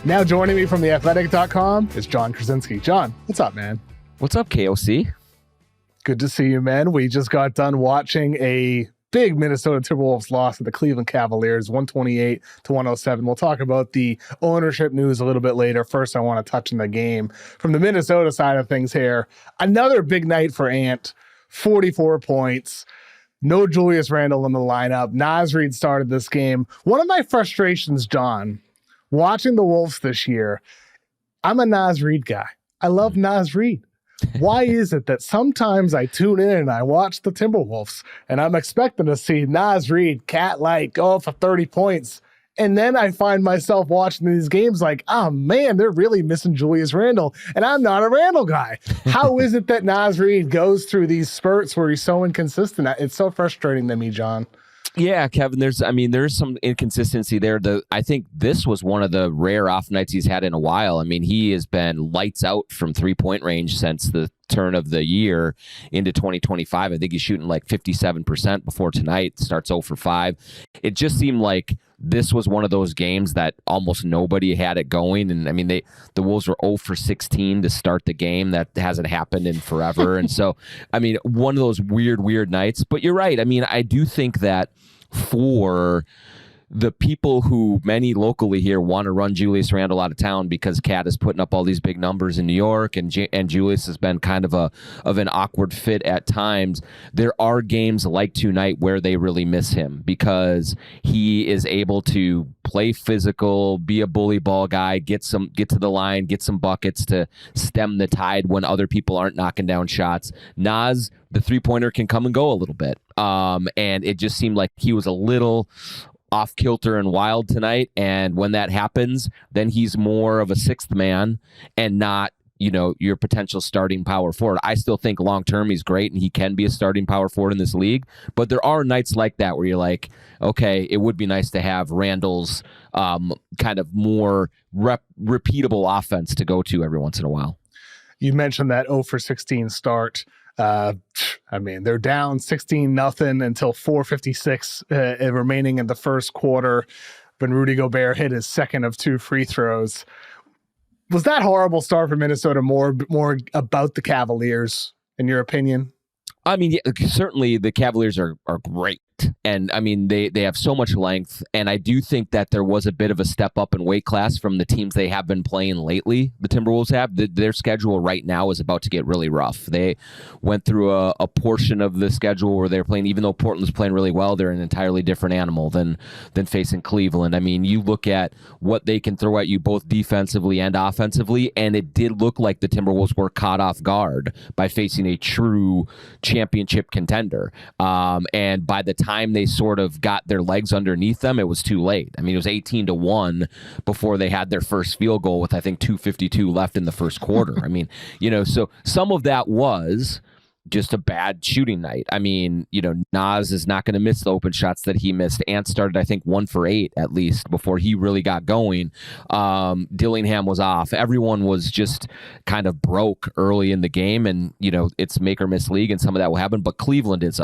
Now joining me from theathletic.com is Jon Krawczynski. Jon, what's up, man? What's up, KOC? Good to see you, man. We just got done watching a big Minnesota Timberwolves loss to the Cleveland Cavaliers, 128-107. We'll talk about the ownership news a little bit later. First, I want to touch on the game. From the Minnesota side of things here, another big night for Ant, 44 points. No Julius Randle in the lineup. Naz Reid started this game. One of my frustrations, Jon, watching the Wolves this year, I'm a Naz Reid guy. I love Naz Reid. Why is it that sometimes I tune in and I watch the Timberwolves and I'm expecting to see Naz Reid, cat-like, go for 30 points. And then I find myself watching these games like, oh man, they're really missing Julius Randle. And I'm not a Randle guy. How is it that Naz Reid goes through these spurts where he's so inconsistent? It's so frustrating to me, Jon. Yeah, Kevin, there's some inconsistency there. I think this was one of the rare off nights he's had in a while. I mean, he has been lights out from 3-point range since the turn of the year into 2025. I think he's shooting like 57% before tonight. Starts 0 for 5. It just seemed like this was one of those games that almost nobody had it going. And I mean, the Wolves were 0 for 16 to start the game. That hasn't happened in forever. And so, I mean, one of those weird nights. But you're right. I mean, I do think that for the people who many locally here want to run Julius Randle out of town because Cat is putting up all these big numbers in New York and Julius has been kind of an awkward fit at times. There are games like tonight where they really miss him because he is able to play physical, be a bully ball guy, get to the line, get some buckets to stem the tide when other people aren't knocking down shots. Naz, the three-pointer, can come and go a little bit. And it just seemed like he was a little off kilter and wild tonight. And when that happens, then he's more of a sixth man and not, your potential starting power forward. I still think long-term he's great and he can be a starting power forward in this league. But there are nights like that where you're like, okay, it would be nice to have Randall's kind of more repeatable offense to go to every once in a while. You mentioned that 0 for 16 start. I mean, they're down 16-0 until 4:56 remaining in the first quarter when Rudy Gobert hit his second of 2 free throws. Was that horrible start for Minnesota more about the Cavaliers, in your opinion? I mean, yeah, certainly the Cavaliers are great. And I mean, they have so much length. And I do think that there was a bit of a step up in weight class from the teams they have been playing lately. The Timberwolves have. Their schedule right now is about to get really rough. They went through a portion of the schedule where they're playing, even though Portland's playing really well, they're an entirely different animal than facing Cleveland. I mean, you look at what they can throw at you both defensively and offensively, and it did look like the Timberwolves were caught off guard by facing a true championship contender. And by the time they sort of got their legs underneath them, it was too late. I mean, it was 18-1 before they had their first field goal with, I think, 2:52 left in the first quarter. I mean, so some of that was just a bad shooting night. I mean, Naz is not going to miss the open shots that he missed. Ant started, I think, 1 for 8 at least before he really got going. Dillingham was off. Everyone was just kind of broke early in the game, and it's make or miss league, and some of that will happen. But Cleveland is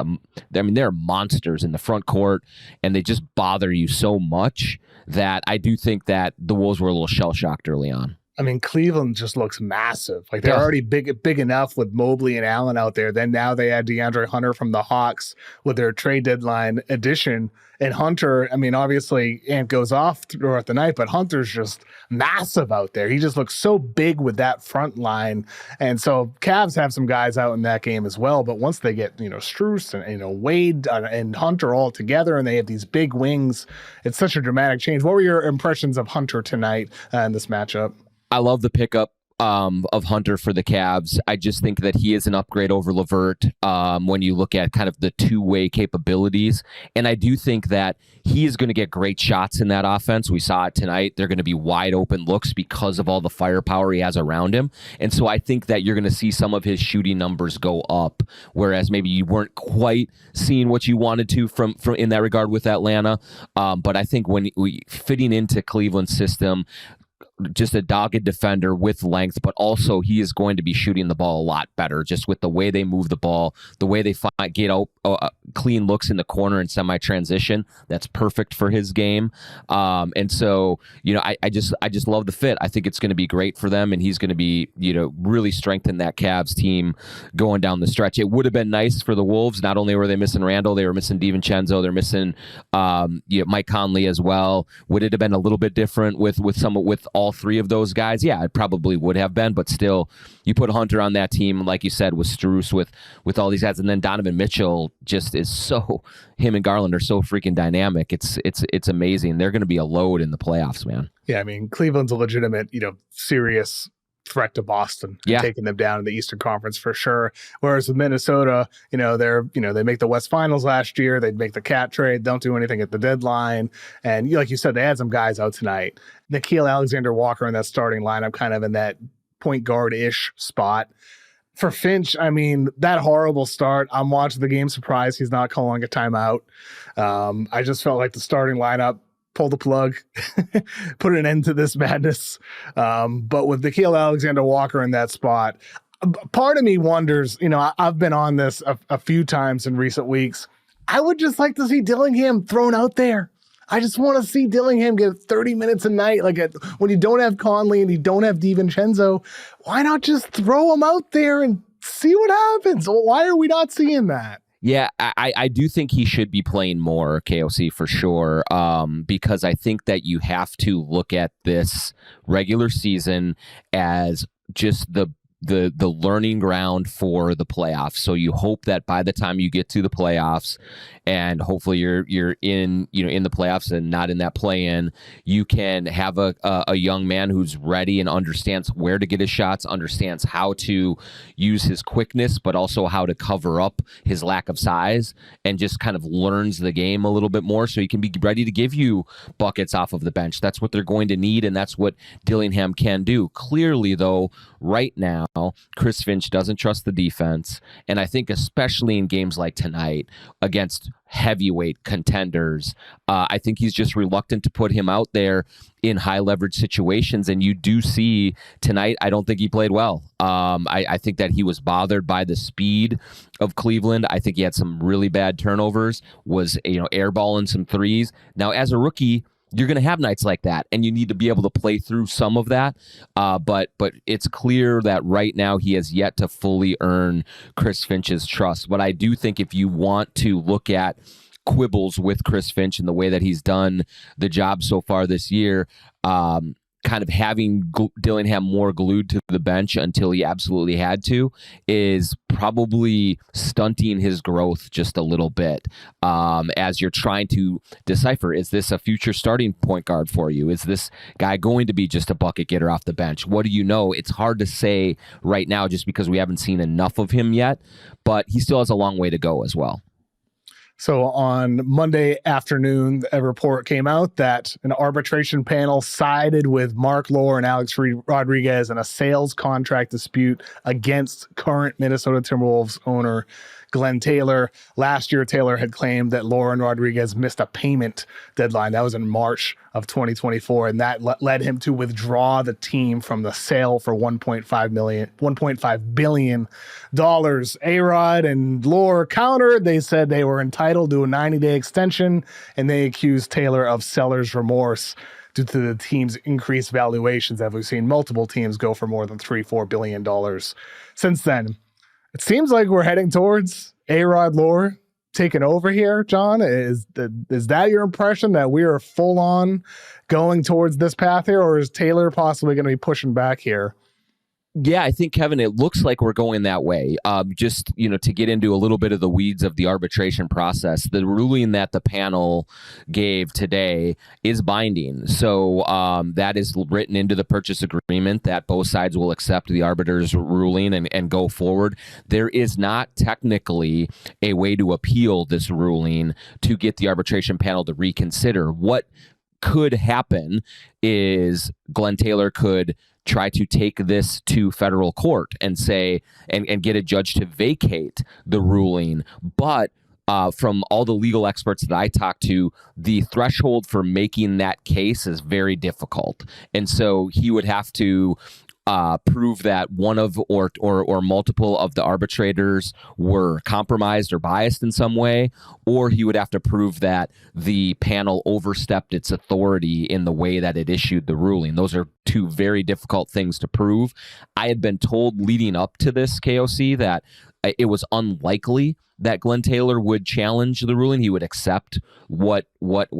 they're monsters in the front court, and they just bother you so much that I do think that the Wolves were a little shell shocked early on. I mean, Cleveland just looks massive. Like they're already big enough with Mobley and Allen out there. Then now they add DeAndre Hunter from the Hawks with their trade deadline addition. And Hunter, I mean, obviously Ant goes off throughout the night, but Hunter's just massive out there. He just looks so big with that front line. And so Cavs have some guys out in that game as well. But once they get, Strus and, Wade and Hunter all together and they have these big wings, it's such a dramatic change. What were your impressions of Hunter tonight in this matchup? I love the pickup of Hunter for the Cavs. I just think that he is an upgrade over LeVert when you look at kind of the two-way capabilities. And I do think that he is going to get great shots in that offense. We saw it tonight. They're going to be wide open looks because of all the firepower he has around him. And so I think that you're going to see some of his shooting numbers go up, whereas maybe you weren't quite seeing what you wanted to from in that regard with Atlanta. But I think when we fitting into Cleveland's system, just a dogged defender with length, but also he is going to be shooting the ball a lot better just with the way they move the ball, the way they get out clean looks in the corner and semi-transition. That's perfect for his game. And so, I just love the fit. I think it's going to be great for them, and he's going to be, really strengthen that Cavs team going down the stretch. It would have been nice for the Wolves. Not only were they missing Randall, they were missing DiVincenzo, they're missing Mike Conley as well. Would it have been a little bit different with all three of those guys? Yeah, it probably would have been, but still, you put Hunter on that team, like you said, with Strus, with all these guys, and then Donovan Mitchell just is him and Garland are so freaking dynamic. It's amazing. They're going to be a load in the playoffs, man. Yeah, I mean, Cleveland's a legitimate, serious threat to Boston, taking them down in the Eastern Conference for sure. Whereas with Minnesota, they make the West Finals last year. They'd make the cat trade, don't do anything at the deadline. And like you said, they had some guys out tonight. Nickeil Alexander-Walker in that starting lineup, kind of in that point guard-ish spot. For Finch, I mean, that horrible start, I'm watching the game surprised he's not calling a timeout. I just felt like the starting lineup, pull the plug, put an end to this madness. But with Nickeil Alexander-Walker in that spot, part of me wonders, I've been on this a few times in recent weeks. I would just like to see Dillingham thrown out there. I just want to see Dillingham get 30 minutes a night. When you don't have Conley and you don't have DiVincenzo, why not just throw him out there and see what happens? Why are we not seeing that? Yeah, I do think he should be playing more, KOC, for sure, because I think that you have to look at this regular season as just the learning ground for the playoffs. So you hope that by the time you get to the playoffs, and hopefully you're in the playoffs and not in that play-in, you can have a young man who's ready and understands where to get his shots, understands how to use his quickness, but also how to cover up his lack of size, and just kind of learns the game a little bit more so he can be ready to give you buckets off of the bench. That's what they're going to need, and that's what Dillingham can do. Clearly, though, right now, Chris Finch doesn't trust the defense, and I think especially in games like tonight against heavyweight contenders, I think he's just reluctant to put him out there in high leverage situations. And you do see tonight, I don't think he played well. I think that he was bothered by the speed of Cleveland. I think he had some really bad turnovers, was airballing some threes. Now, as a rookie, you're going to have nights like that, and you need to be able to play through some of that. But it's clear that right now he has yet to fully earn Chris Finch's trust. But I do think if you want to look at quibbles with Chris Finch and the way that he's done the job so far this year, kind of having Dillingham more glued to the bench until he absolutely had to is probably stunting his growth just a little bit, as you're trying to decipher, is this a future starting point guard for you? Is this guy going to be just a bucket getter off the bench? What do you know? It's hard to say right now just because we haven't seen enough of him yet, but he still has a long way to go as well. So on Monday afternoon, a report came out that an arbitration panel sided with Mark Lore and Alex Rodriguez in a sales contract dispute against current Minnesota Timberwolves owner Glenn Taylor. Last year, Taylor had claimed that Lore and Rodriguez missed a payment deadline. That was in March of 2024, and that led him to withdraw the team from the sale for $1.5 billion. A-Rod and Lore countered. They said they were entitled to a 90-day extension, and they accused Taylor of seller's remorse due to the team's increased valuations, as we've seen multiple teams go for more than $3-4 billion since then. It seems like we're heading towards A-Rod Lore taking over here, John. Is that your impression, that we are full on going towards this path here, or is Taylor possibly going to be pushing back here? Yeah, I think, Kevin, it looks like we're going that way. Just, to get into a little bit of the weeds of the arbitration process, the ruling that the panel gave today is binding. So that is written into the purchase agreement that both sides will accept the arbiter's ruling and go forward. There is not technically a way to appeal this ruling to get the arbitration panel to reconsider. What could happen is Glenn Taylor could try to take this to federal court and say, and get a judge to vacate the ruling. But from all the legal experts that I talked to, the threshold for making that case is very difficult. And so he would have to prove that one of or multiple of the arbitrators were compromised or biased in some way, or he would have to prove that the panel overstepped its authority in the way that it issued the ruling. Those are two very difficult things to prove. I had been told leading up to this KOC that it was unlikely that Glenn Taylor would challenge the ruling. He would accept what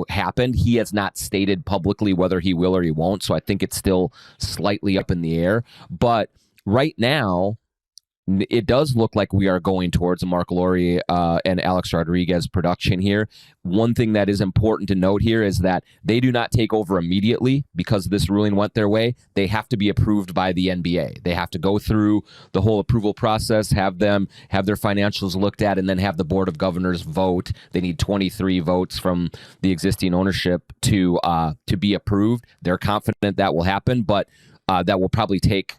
happened. He has not stated publicly whether he will or he won't, so I think it's still slightly up in the air. But right now, it does look like we are going towards a Mark Lowry and Alex Rodriguez production here. One thing that is important to note here is that they do not take over immediately because this ruling went their way. They have to be approved by the NBA. They have to go through the whole approval process, have their financials looked at, and then have the Board of Governors vote. They need 23 votes from the existing ownership to be approved. They're confident that will happen, but that will probably take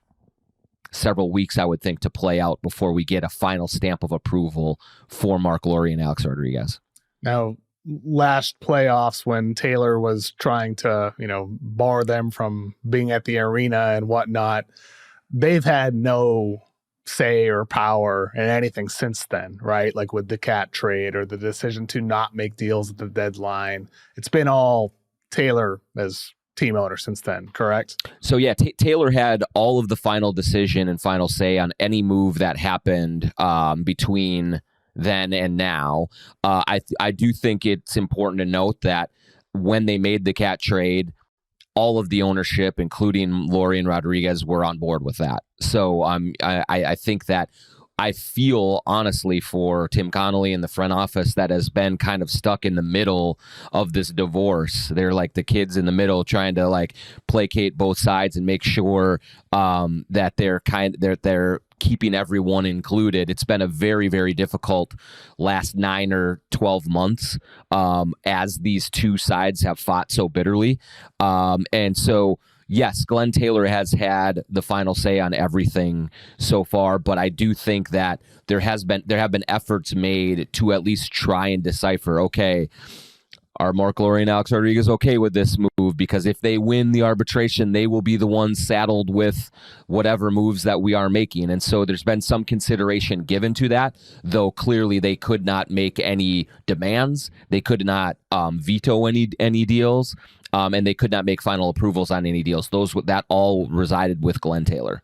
several weeks, I would think, to play out before we get a final stamp of approval for Mark Lowry and Alex Rodriguez. Now, last playoffs when Taylor was trying to, bar them from being at the arena and whatnot, they've had no say or power in anything since then, right? Like with the Cat trade or the decision to not make deals at the deadline. It's been all Taylor as team owner since then, correct? So yeah, Taylor had all of the final decision and final say on any move that happened between then and now. I do think it's important to note that when they made the Cat trade, all of the ownership, including Lowry and Rodriguez, were on board with that. So I think that I feel honestly for Tim Connolly and the front office that has been kind of stuck in the middle of this divorce. They're like the kids in the middle trying to like placate both sides and make sure that they're keeping everyone included. It's been a very, very difficult last 9 or 12 months as these two sides have fought so bitterly. And so yes, Glenn Taylor has had the final say on everything so far, but I do think that there have been efforts made to at least try and decipher, okay, are Mark Lowry and Alex Rodriguez okay with this move? Because if they win the arbitration, they will be the ones saddled with whatever moves that we are making. And so there's been some consideration given to that, though clearly they could not make any demands. They could not veto any deals. And they could not make final approvals on any deals. That all resided with Glenn Taylor.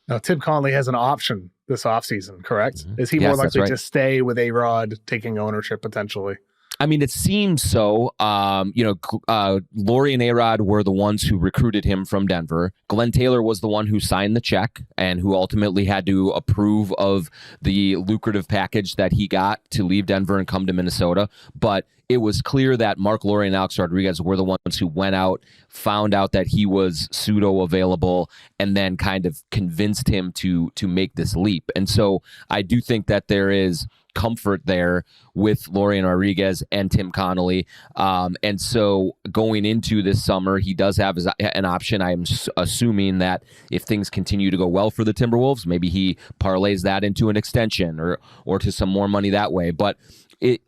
Now, Tim Connolly has an option this offseason, correct? Mm-hmm. Is he more likely to stay with A-Rod taking ownership potentially? I mean, it seems so. Lowry and A-Rod were the ones who recruited him from Denver. Glenn Taylor was the one who signed the check and who ultimately had to approve of the lucrative package that he got to leave Denver and come to Minnesota. But it was clear that Mark Lowry and Alex Rodriguez were the ones who went out, found out that he was pseudo available, and then kind of convinced him to make this leap. And so I do think that there is comfort there with Lowry and Rodriguez and Tim Connolly. And so going into this summer, he does have an option. I'm assuming that if things continue to go well for the Timberwolves, maybe he parlays that into an extension or to some more money that way. But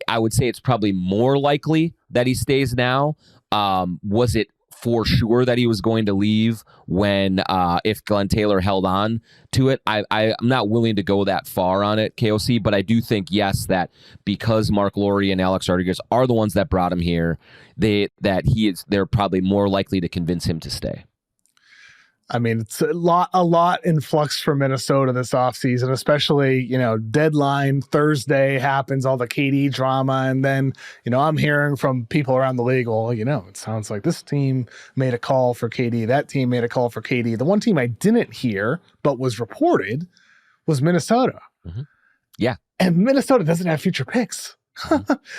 I would say it's probably more likely that he stays now. Was it for sure that he was going to leave when if Glenn Taylor held on to it? I'm not willing to go that far on it, KOC, but I do think, yes, that because Mark Lowry and Alex Rodriguez are the ones that brought him here, they're probably more likely to convince him to stay. I mean, it's a lot in flux for Minnesota this offseason, especially, deadline Thursday happens, all the KD drama. And then, I'm hearing from people around the league, well, it sounds like this team made a call for KD. That team made a call for KD. The one team I didn't hear, but was reported, was Minnesota. Mm-hmm. Yeah. And Minnesota doesn't have future picks.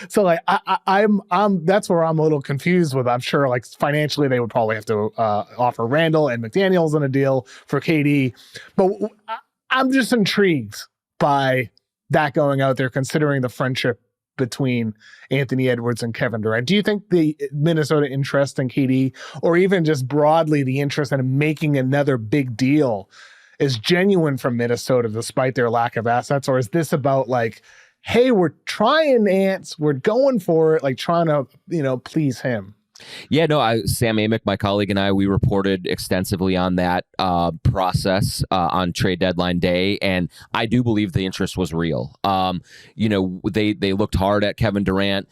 So like I'm that's where I'm a little confused with. I'm sure like financially they would probably have to offer Randall and McDaniels in a deal for KD, but I'm just intrigued by that going out there, considering the friendship between Anthony Edwards and Kevin Durant. Do you think the Minnesota interest in KD, or even just broadly the interest in making another big deal, is genuine from Minnesota despite their lack of assets, or is this about like, hey, we're trying Ants, we're going for it, like trying to, please him. Yeah, no, Sam Amick, my colleague, and we reported extensively on that process on trade deadline day, and I do believe the interest was real. They looked hard at Kevin Durant.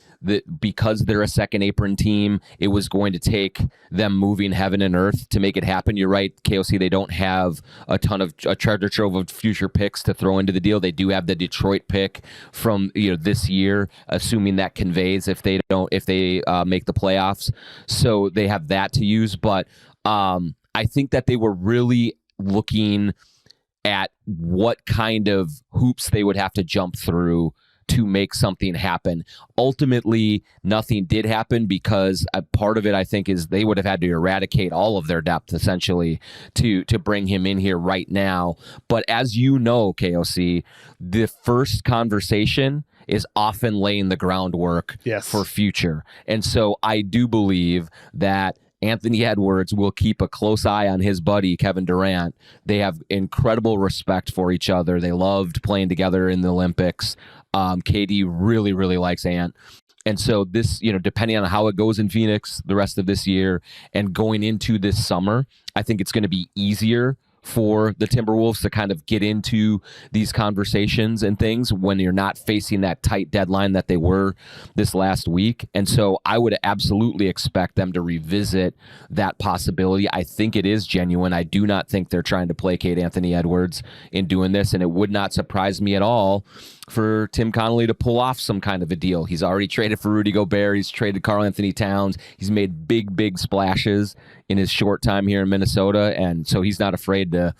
Because they're a second apron team, it was going to take them moving heaven and earth to make it happen. You're right, KOC, they don't have a treasure trove of future picks to throw into the deal. They do have the Detroit pick from this year, assuming that conveys if they make the playoffs. So they have that to use. But I think that they were really looking at what kind of hoops they would have to jump through to make something happen. Ultimately, nothing did happen because a part of it, I think, is they would have had to eradicate all of their depth, essentially, to bring him in here right now. But as you know, KOC, the first conversation is often laying the groundwork for future. And so I do believe that Anthony Edwards will keep a close eye on his buddy, Kevin Durant. They have incredible respect for each other. They loved playing together in the Olympics. KD really, really likes Ant. And so this, depending on how it goes in Phoenix the rest of this year and going into this summer, I think it's going to be easier for the Timberwolves to kind of get into these conversations and things when you're not facing that tight deadline that they were this last week. And so I would absolutely expect them to revisit that possibility. I think it is genuine. I do not think they're trying to placate Anthony Edwards in doing this, and it would not surprise me at all for Tim Connolly to pull off some kind of a deal. He's already traded for Rudy Gobert. He's traded Karl Anthony Towns. He's made big splashes in his short time here in Minnesota, and so he's not afraid to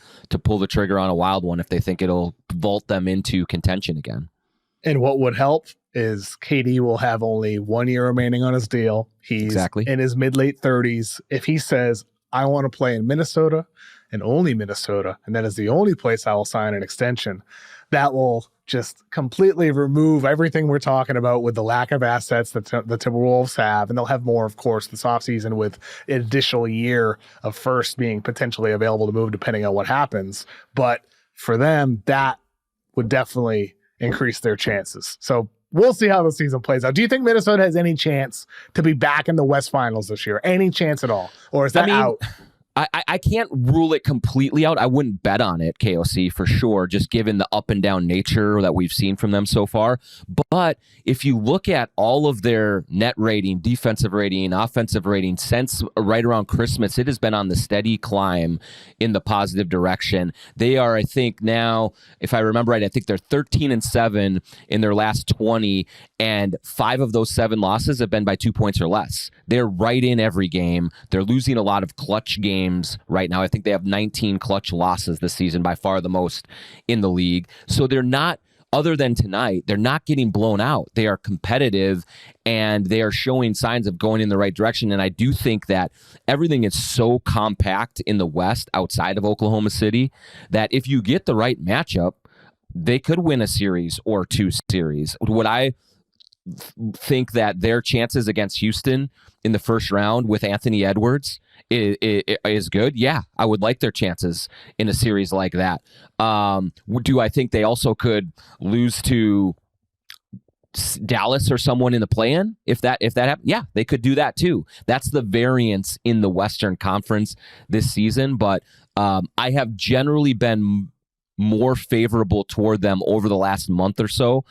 pull the trigger on a wild one if they think it'll vault them into contention again. And what would help is KD will have only 1 year remaining on his deal. He's in his mid-late 30s. If he says, I want to play in Minnesota and only Minnesota, and that is the only place I will sign an extension, that will just completely remove everything we're talking about with the lack of assets that the Timberwolves have. And they'll have more, of course, this offseason with an additional year of first being potentially available to move depending on what happens. But for them, that would definitely increase their chances. So we'll see how the season plays out. Do you think Minnesota has any chance to be back in the West Finals this year? Any chance at all? Or is that out? I can't rule it completely out. I wouldn't bet on it, KOC, for sure, just given the up and down nature that we've seen from them so far. But if you look at all of their net rating, defensive rating, offensive rating, since right around Christmas, it has been on the steady climb in the positive direction. They are, I think now, if I remember right, I think they're 13-7 in their last 20, and 5 of those 7 losses have been by 2 points or less. They're right in every game. They're losing a lot of clutch games right now. I think they have 19 clutch losses this season, by far the most in the league. So they're not, other than tonight, they're not getting blown out. They are competitive and they are showing signs of going in the right direction. And I do think that everything is so compact in the West outside of Oklahoma City that if you get the right matchup, they could win a series or 2 series. Would I think that their chances against Houston in the first round with Anthony Edwards is good? Yeah, I would like their chances in a series like that. Do I think they also could lose to Dallas or someone in the play-in if that happened? Yeah, they could do that too. That's the variance in the Western Conference this season. But I have generally been more favorable toward them over the last month or so,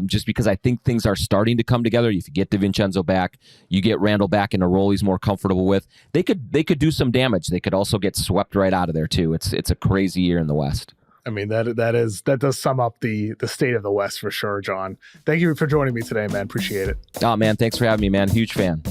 just because I think things are starting to come together. If you get DiVincenzo back, you get Randall back in a role he's more comfortable with, they could do some damage. They could also get swept right out of there too. It's a crazy year in the West. I mean, that does sum up the state of the West for sure, Jon. Thank you for joining me today, man. Appreciate it. Oh man, thanks for having me, man. Huge fan.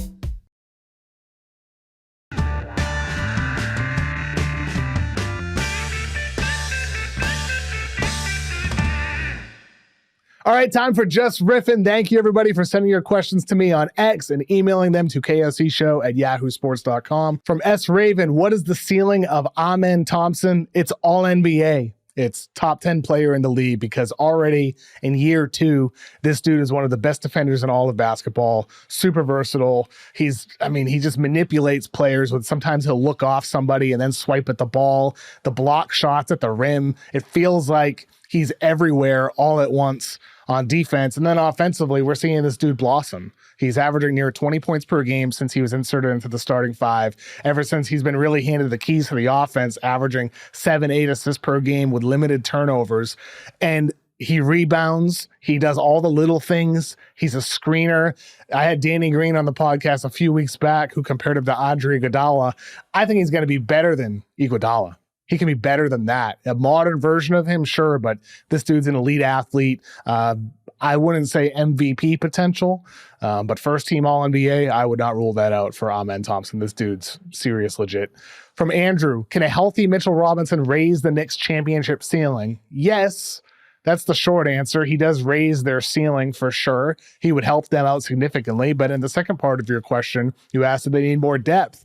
All right, time for Just Riffin. Thank you, everybody, for sending your questions to me on X and emailing them to kocshow@yahoosports.com. From S. Raven, what is the ceiling of Amen Thompson? It's all NBA. It's top 10 player in the league because already in year 2, this dude is one of the best defenders in all of basketball. Super versatile. He just manipulates players with, sometimes he'll look off somebody and then swipe at the ball. The block shots at the rim. It feels like he's everywhere all at once on defense. And then offensively, we're seeing this dude blossom. He's averaging near 20 points per game since he was inserted into the starting five. Ever since he's been really handed the keys to the offense, averaging 7-8 assists per game with limited turnovers. And he rebounds. He does all the little things. He's a screener. I had Danny Green on the podcast a few weeks back who compared him to Andre Iguodala. I think he's going to be better than Iguodala. He can be better than that. A modern version of him, sure, but this dude's an elite athlete. I wouldn't say MVP potential, but first team All-NBA, I would not rule that out for Amen Thompson. This dude's serious legit. From Andrew, can a healthy Mitchell Robinson raise the Knicks championship ceiling? Yes. That's the short answer. He does raise their ceiling for sure. He would help them out significantly. But in the second part of your question, you asked if they need more depth.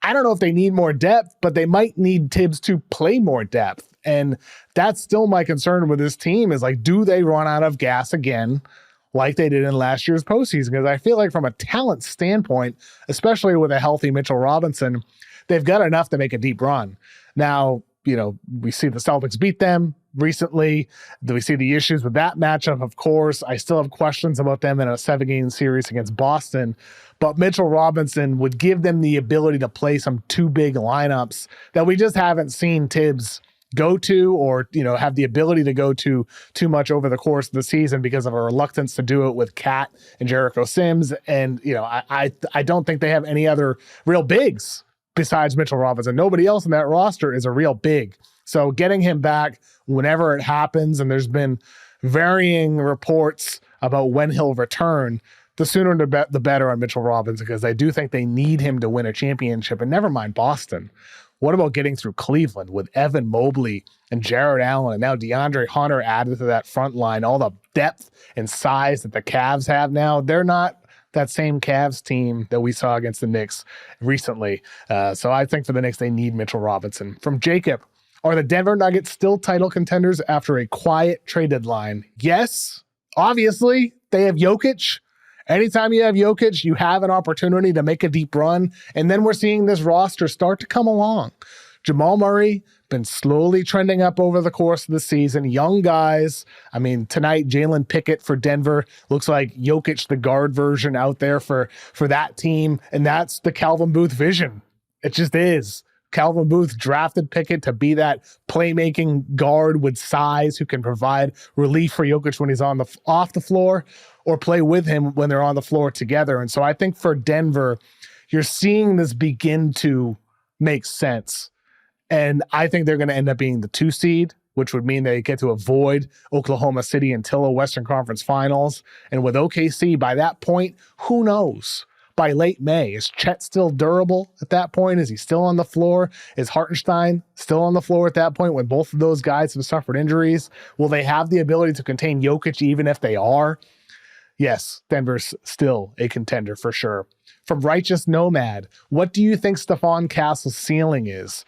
I don't know if they need more depth, but they might need Tibbs to play more depth. And that's still my concern with this team is like, do they run out of gas again like they did in last year's postseason? Because I feel like from a talent standpoint, especially with a healthy Mitchell Robinson, they've got enough to make a deep run. Now, we see the Celtics beat them recently. We see the issues with that matchup, of course. I still have questions about them in a 7-game series against Boston. But Mitchell Robinson would give them the ability to play some two big lineups that we just haven't seen Tibbs go to or, have the ability to go to too much over the course of the season because of a reluctance to do it with Cat and Jericho Sims. And, I don't think they have any other real bigs besides Mitchell Robinson. Nobody else in that roster is a real big. So getting him back whenever it happens, and there's been varying reports about when he'll return, the sooner the better on Mitchell Robinson, because I do think they need him to win a championship. And never mind Boston. What about getting through Cleveland with Evan Mobley and Jared Allen and now DeAndre Hunter added to that front line, all the depth and size that the Cavs have now? They're not that same Cavs team that we saw against the Knicks recently. So I think for the Knicks, they need Mitchell Robinson. From Jacob, are the Denver Nuggets still title contenders after a quiet trade deadline? Yes, obviously. They have Jokic. Anytime you have Jokic, you have an opportunity to make a deep run. And then we're seeing this roster start to come along. Jamal Murray been slowly trending up over the course of the season. Young guys. I mean, tonight, Jalen Pickett for Denver looks like Jokic, the guard version out there for that team. And that's the Calvin Booth vision. It just is. Calvin Booth drafted Pickett to be that playmaking guard with size who can provide relief for Jokic when he's off the floor or play with him when they're on the floor together. And so I think for Denver, you're seeing this begin to make sense. And I think they're going to end up being the 2 seed, which would mean they get to avoid Oklahoma City until a Western Conference Finals. And with OKC, by that point, who knows? By late May, is Chet still durable at that point? Is he still on the floor? Is Hartenstein still on the floor at that point when both of those guys have suffered injuries? Will they have the ability to contain Jokic even if they are? Yes, Denver's still a contender for sure. From Righteous Nomad, what do you think Stephon Castle's ceiling is?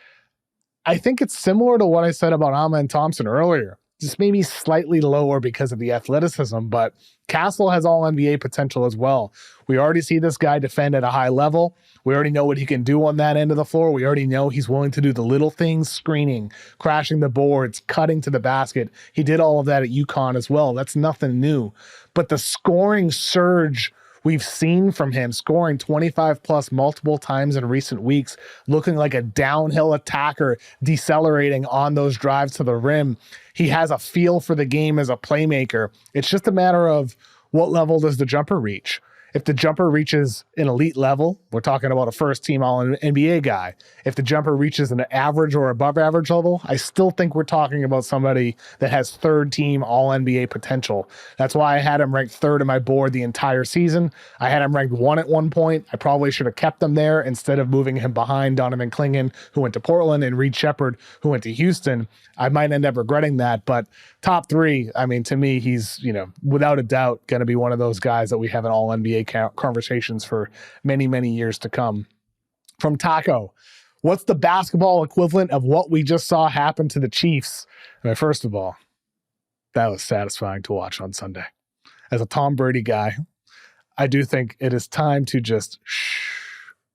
I think it's similar to what I said about Amen Thompson earlier. Just maybe slightly lower because of the athleticism, but Castle has all NBA potential as well. We already see this guy defend at a high level. We already know what he can do on that end of the floor. We already know he's willing to do the little things, screening, crashing the boards, cutting to the basket. He did all of that at UConn as well. That's nothing new. But the scoring surge we've seen from him, scoring 25 plus multiple times in recent weeks, looking like a downhill attacker, decelerating on those drives to the rim. He has a feel for the game as a playmaker. It's just a matter of what level does the jumper reach. If the jumper reaches an elite level, we're talking about a first-team All-NBA guy. If the jumper reaches an average or above average level, I still think we're talking about somebody that has third-team All-NBA potential. That's why I had him ranked third in my board the entire season. I had him ranked 1 at one point. I probably should have kept him there instead of moving him behind Donovan Clingan, who went to Portland, and Reed Shepherd, who went to Houston. I might end up regretting that, but top 3, I mean, to me, he's, without a doubt going to be one of those guys that we have an All-NBA conversations for many, many years to come. From Taco, what's the basketball equivalent of what we just saw happen to the Chiefs? I mean, first of all, that was satisfying to watch on Sunday. As a Tom Brady guy, I do think it is time to just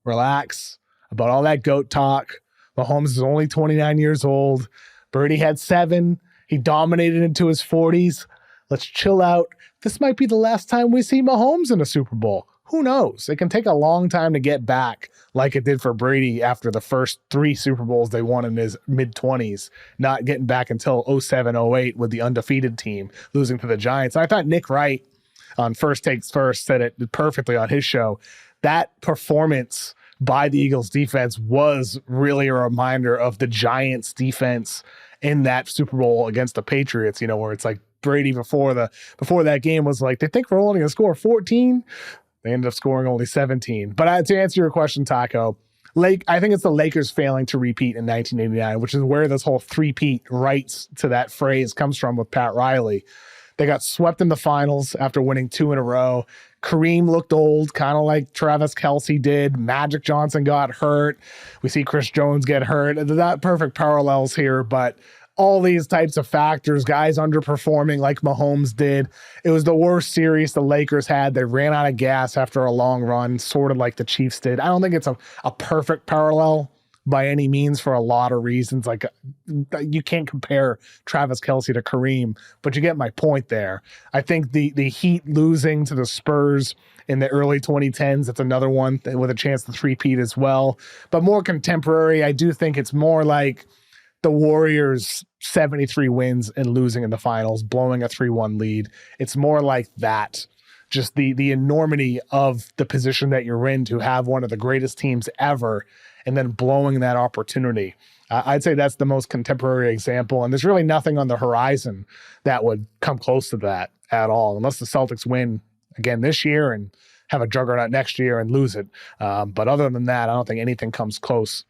relax about all that GOAT talk. Mahomes is only 29 years old. Brady had 7. He dominated into his 40s. Let's chill out. This might be the last time we see Mahomes in a Super Bowl. Who knows? It can take a long time to get back, like it did for Brady after the first 3 Super Bowls they won in his mid-20s, not getting back until 07-08 with the undefeated team, losing to the Giants. I thought Nick Wright on First Takes First said it perfectly on his show. That performance by the Eagles defense was really a reminder of the Giants defense in that Super Bowl against the Patriots, where it's like Brady before that game was like, they think we're only going to score 14. They ended up scoring only 17. But to answer your question, Taco, I think it's the Lakers failing to repeat in 1989, which is where this whole three-peat rights to that phrase comes from with Pat Riley. They got swept in the finals after winning 2 in a row. Kareem looked old, kind of like Travis Kelce did. Magic Johnson got hurt. We see Chris Jones get hurt. They're not perfect parallels here, but all these types of factors, guys underperforming like Mahomes did. It was the worst series the Lakers had. They ran out of gas after a long run, sort of like the Chiefs did. I don't think it's a perfect parallel by any means for a lot of reasons. Like, you can't compare Travis Kelce to Kareem, but you get my point there. I think the Heat losing to the Spurs in the early 2010s, that's another one with a chance to three-peat as well. But more contemporary, I do think it's more like the Warriors 73 wins and losing in the finals, blowing a 3-1 lead. It's more like that. Just the enormity of the position that you're in to have one of the greatest teams ever and then blowing that opportunity. I'd say that's the most contemporary example. And there's really nothing on the horizon that would come close to that at all, unless the Celtics win again this year and have a juggernaut next year and lose it. But other than that, I don't think anything comes close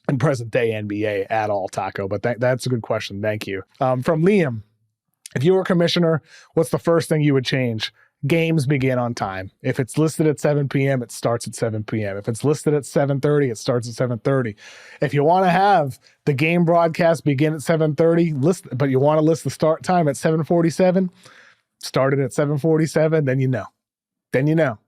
in present day NBA at all, Taco. But that's a good question. Thank you. From Liam, if you were commissioner, what's the first thing you would change? Games begin on time. If it's listed at 7 p.m., it starts at 7 p.m. If it's listed at 7:30, it starts at 7:30. If you want to have the game broadcast begin at 7:30, but you want to list the start time at 7:47, start it at 7:47, then you know.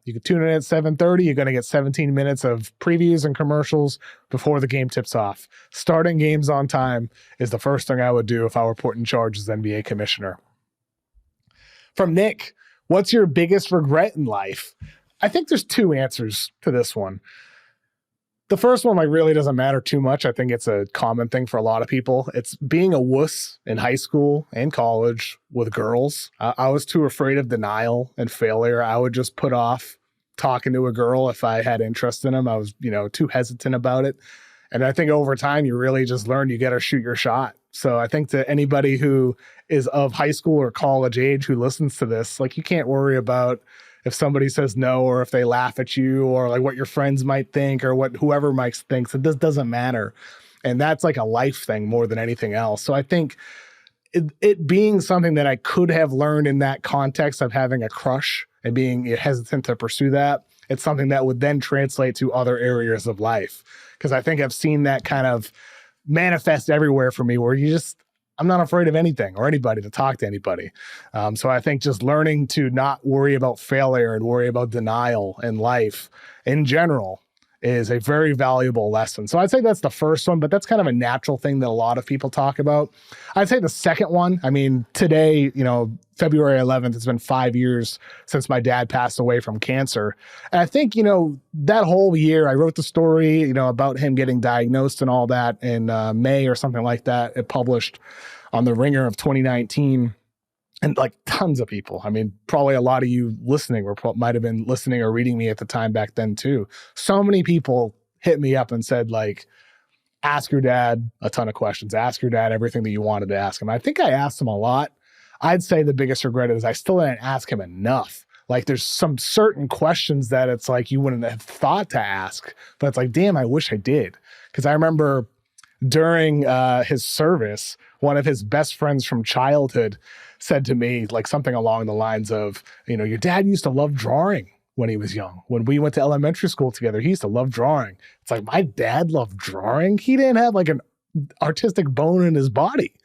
You can tune in at 7:30. You're going to get 17 minutes of previews and commercials before the game tips off. Starting games on time is the first thing I would do if I were put in charge as NBA commissioner. From Nick, what's your biggest regret in life? I think there's 2 answers to this one. The first one really doesn't matter too much. I think it's a common thing for a lot of people. It's being a wuss in high school and college with girls. I was too afraid of denial and failure. I would just put off talking to a girl if I had interest in them. I was, too hesitant about it. And I think over time, you really just learn you got to shoot your shot. So I think to anybody who is of high school or college age who listens to this, you can't worry about if somebody says no, or if they laugh at you, or what your friends might think, or what whoever might think. It doesn't matter. And that's a life thing more than anything else. So I think it being something that I could have learned in that context of having a crush and being hesitant to pursue that, it's something that would then translate to other areas of life. Because I think I've seen that kind of manifest everywhere for me, where I'm not afraid of anything or anybody, to talk to anybody. So I think just learning to not worry about failure and worry about denial in life in general is a very valuable lesson. So I'd say that's the first one, but that's kind of a natural thing that a lot of people talk about. I'd say the second one, today, February 11th, it's been 5 years since my dad passed away from cancer. And I think, that whole year, I wrote the story, about him getting diagnosed and all that in May or something like that. It published on the Ringer of 2019. And tons of people, probably a lot of you listening might have been listening or reading me at the time back then too. So many people hit me up and said, ask your dad a ton of questions, ask your dad everything that you wanted to ask him. I think I asked him a lot. I'd say the biggest regret is I still didn't ask him enough. There's some certain questions that it's you wouldn't have thought to ask, but it's damn, I wish I did. Because I remember during his service, one of his best friends from childhood said to me something along the lines of, your dad used to love drawing when he was young. When we went to elementary school together, he used to love drawing. It's my dad loved drawing. He didn't have an artistic bone in his body.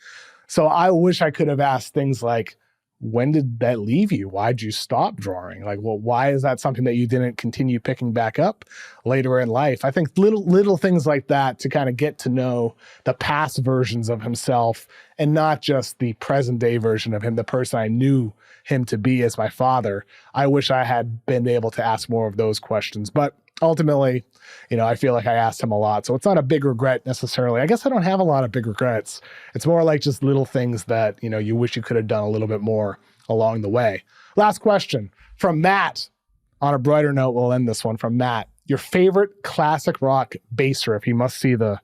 So I wish I could have asked things like, when did that leave you? Why'd you stop drawing? Like, well, why is that something that you didn't continue picking back up later in life? I think little things like that to kind of get to know the past versions of himself and not just the present day version of him, the person I knew him to be as my father. I wish I had been able to ask more of those questions, but ultimately, I feel like I asked him a lot. So it's not a big regret necessarily. I guess I don't have a lot of big regrets. It's more like just little things that, you wish you could have done a little bit more along the way. Last question from Matt. On a brighter note, we'll end this one from Matt. Your favorite classic rock bass riff? You must see the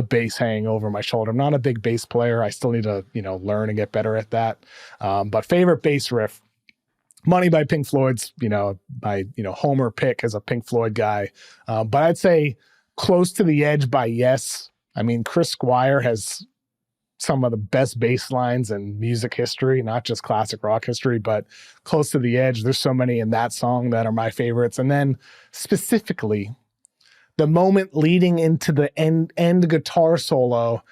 bass hanging over my shoulder. I'm not a big bass player. I still need to, learn and get better at that. But favorite bass riff? Money by Pink Floyd's, my Homer pick as a Pink Floyd guy. But I'd say Close to the Edge by Yes. I mean, Chris Squire has some of the best bass lines in music history, not just classic rock history, but Close to the Edge. There's so many in that song that are my favorites. And then specifically, the moment leading into the end guitar solo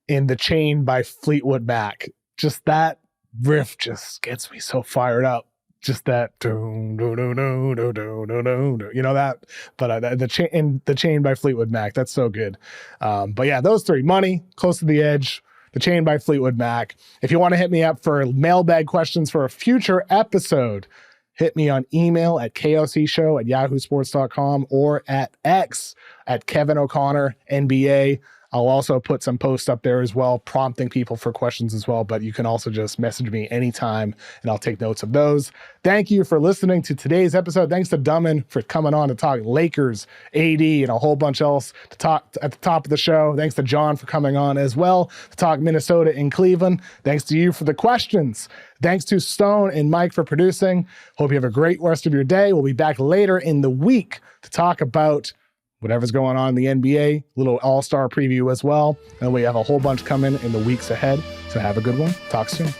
in The Chain by Fleetwood Mac. Just that riff just gets me so fired up. Just that, that, but the chain by Fleetwood Mac, that's so good. But yeah, those three: Money, Close to the Edge, The Chain by Fleetwood Mac. If you want to hit me up for mailbag questions for a future episode, hit me on email at kocshow@yahoosports.com or at X at Kevin O'Connor NBA. I'll also put some posts up there as well, prompting people for questions as well, but you can also just message me anytime and I'll take notes of those. Thank you for listening to today's episode. Thanks to Dummin for coming on to talk Lakers, AD, and a whole bunch else to talk at the top of the show. Thanks to Jon for coming on as well to talk Minnesota and Cleveland. Thanks to you for the questions. Thanks to Stone and Mike for producing. Hope you have a great rest of your day. We'll be back later in the week to talk about whatever's going on in the NBA, little all-star preview as well. And we have a whole bunch coming in the weeks ahead. So have a good one. Talk soon.